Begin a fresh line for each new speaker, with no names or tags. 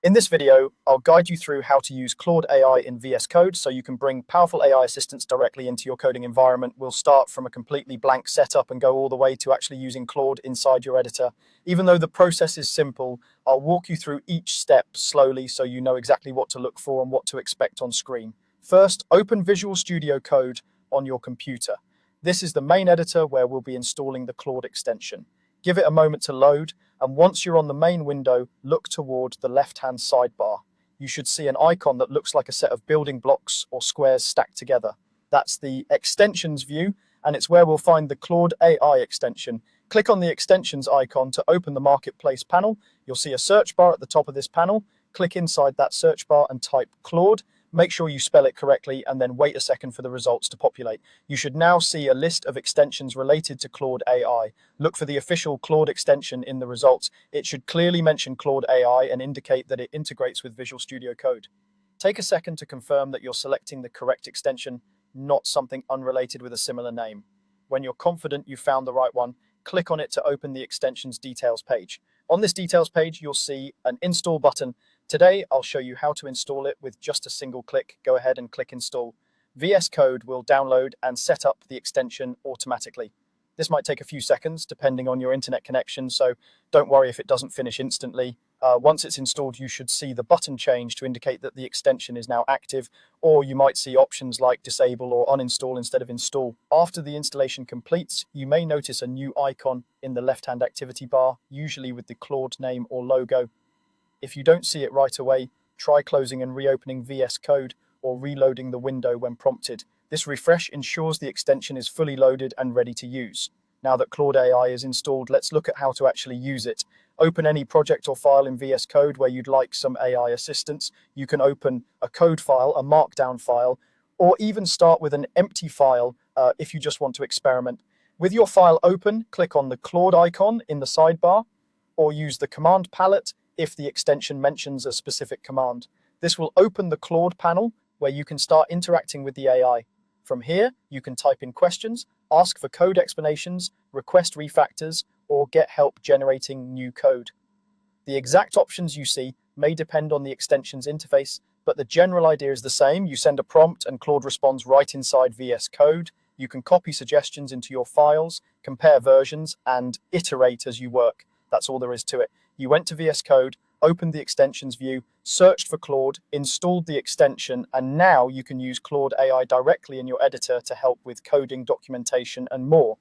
In this video, I'll guide you through how to use Claude AI in VS Code so you can bring powerful AI assistants directly into your coding environment. We'll start from a completely blank setup and go all the way to actually using Claude inside your editor. Even though the process is simple, I'll walk you through each step slowly so you know exactly what to look for and what to expect on screen. First, open Visual Studio Code on your computer. This is the main editor where we'll be installing the Claude extension. Give it a moment to load, and once you're on the main window, look toward the left-hand sidebar. You should see an icon that looks like a set of building blocks or squares stacked together. That's the extensions view, and it's where we'll find the Claude AI extension. Click on the extensions icon to open the marketplace panel. You'll see a search bar at the top of this panel. Click inside that search bar and type Claude. Make sure you spell it correctly and then wait a second for the results to populate. You should now see a list of extensions related to Claude AI. Look for the official Claude extension in the results. It should clearly mention Claude AI and indicate that it integrates with Visual Studio Code. Take a second to confirm that you're selecting the correct extension, not something unrelated with a similar name. When you're confident you've found the right one, click on it to open the extension's details page. On this details page, you'll see an install button. Today, I'll show you how to install it with just a single click. Go ahead and click install. VS Code will download and set up the extension automatically. This might take a few seconds depending on your internet connection, so don't worry if it doesn't finish instantly. Once it's installed, you should see the button change to indicate that the extension is now active, or you might see options like disable or uninstall instead of install. After the installation completes, you may notice a new icon in the left-hand activity bar, usually with the Claude name or logo. If you don't see it right away, try closing and reopening VS Code or reloading the window when prompted. This refresh ensures the extension is fully loaded and ready to use. Now that Claude AI is installed, let's look at how to actually use it. Open any project or file in VS Code where you'd like some AI assistance. You can open a code file, a markdown file, or even start with an empty file if you just want to experiment. With your file open, click on the Claude icon in the sidebar, or use the command palette if the extension mentions a specific command. This will open the Claude panel where you can start interacting with the AI. From here, you can type in questions, ask for code explanations, request refactors, or get help generating new code. The exact options you see may depend on the extension's interface, but the general idea is the same. You send a prompt and Claude responds right inside VS Code. You can copy suggestions into your files, compare versions, and iterate as you work. That's all there is to it. You went to VS Code, opened the extensions view, searched for Claude, installed the extension, and now you can use Claude AI directly in your editor to help with coding, documentation, and more.